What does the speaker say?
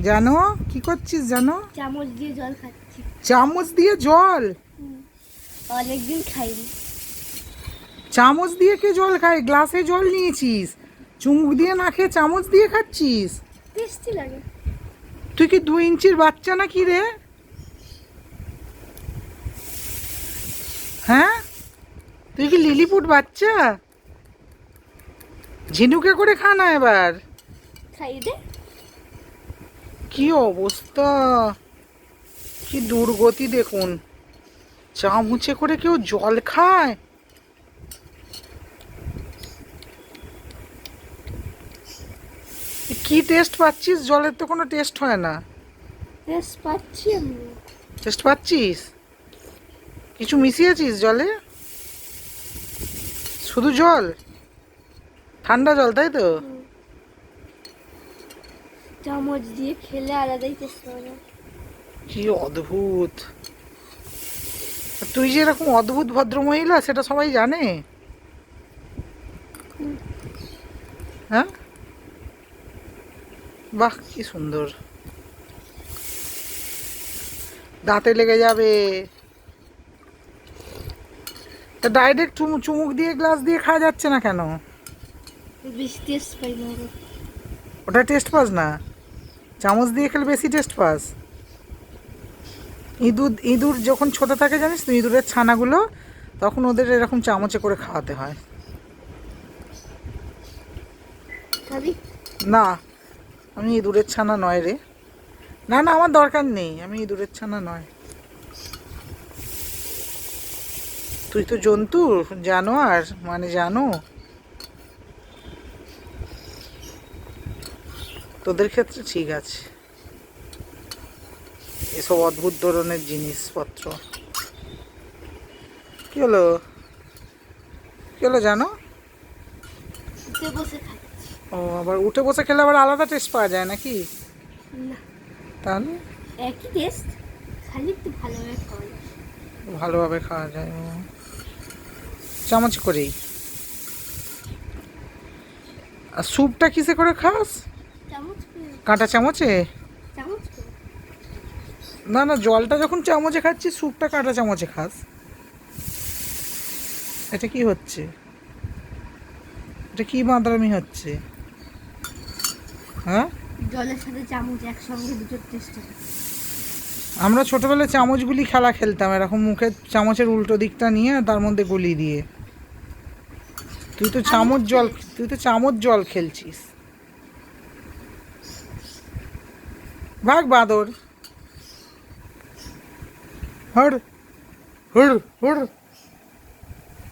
জানো কি করছিস জানো? চামচ দিয়ে জল খাচ্ছি। চামচ দিয়ে জল? অনেকদিন খাইনি। চামচ দিয়ে কে জল খায়? গ্লাসে জল নিয়েছিস, চুমুক দিয়ে না খেয়ে চামচ দিয়ে খাচ্ছিস? টেস্টি লাগে। তুই কি 2 ইঞ্চির বাচ্চা না কি রে? হ্যাঁ, তুই কি লিলিপুট বাচ্চা? ঝিনুকে করে খা না এবার। খাই দে। কি অবস্থা, কি দুর্গতি দেখুন, চামচে করে কেউ জল খায়? কি টেস্ট পাচ্ছিস? জলের তো কোনো টেস্ট হয় না। টেস্ট পাচ্ছি আমি। টেস্ট পাচ্ছিস? কিছু মিশিয়েছিস জলে? শুধু জল, ঠান্ডা জল, তাই তো? চামচ দিয়ে খেলে আলাদাই টেস্ট হবে। কি অদ্ভুত! তুই যে এরকম অদ্ভুত ভদ্রমহিলা সেটা সবাই জানে। হ্যাঁ, বাহ কি সুন্দর। দাঁতে লেগে যাবে। তা ডাইরেক্ট চুমুক দিয়ে গ্লাস দিয়ে খাওয়া যাচ্ছে না কেন? বেশি টেস্ট পাই না। ওটা টেস্ট পাস না? চামচ দিয়ে খেলে বেশি টেস্ট পাস। ইঁদুর ইঁদুর যখন ছোট থাকে জানিস তো, ইঁদুরের ছানাগুলো, তখন ওদের এরকম চামচে করে খাওয়াতে হয়। খাবি? না, আমি ইঁদুরের ছানা নয় রে। না না, আমার দরকার নেই, আমি ইঁদুরের ছানা নয়। তুই তো জন্তু, জানোয়ার, মানে জানো, তোদের ক্ষেত্রে ঠিক আছে এসব অদ্ভুত ধরনের জিনিসপত্র। কি হলো, কি হলো জানো? উঠে বসে খাচ্ছি। ও, আবার উঠে বসে খেলে আবার আলাদা টেস্ট পাওয়া যায় নাকি? না, তাহলে একই টেস্ট, খালি একটু ভালোভাবে খাওয়া যায়। ভালোভাবে খাওয়া যায় ও, চামচ করেই। আর স্যুপটা কিসে করে খাস? চামচ করে। কাঁটা চামচে? চামচ করে। না না, জলটা যখন চামচে খাচ্ছিস, স্যুপটা কাঁটা চামচে খাস? এটা কি হচ্ছে? এটা কি মাদ্রামি হচ্ছে? হ্যাঁ, জলের সাথে চামচ একসঙ্গে দুটো টেস্ট হবে। আমরা ছোটবেলায় চামচগুলি খেলা খেলতাম, এরকম মুখে চামচের উল্টো দিকটা নিয়ে তার মধ্যে গুলি দিয়ে। তুই তো চামচ জল খেলছিস। ভাগ বাদর, হড় হড় হড়।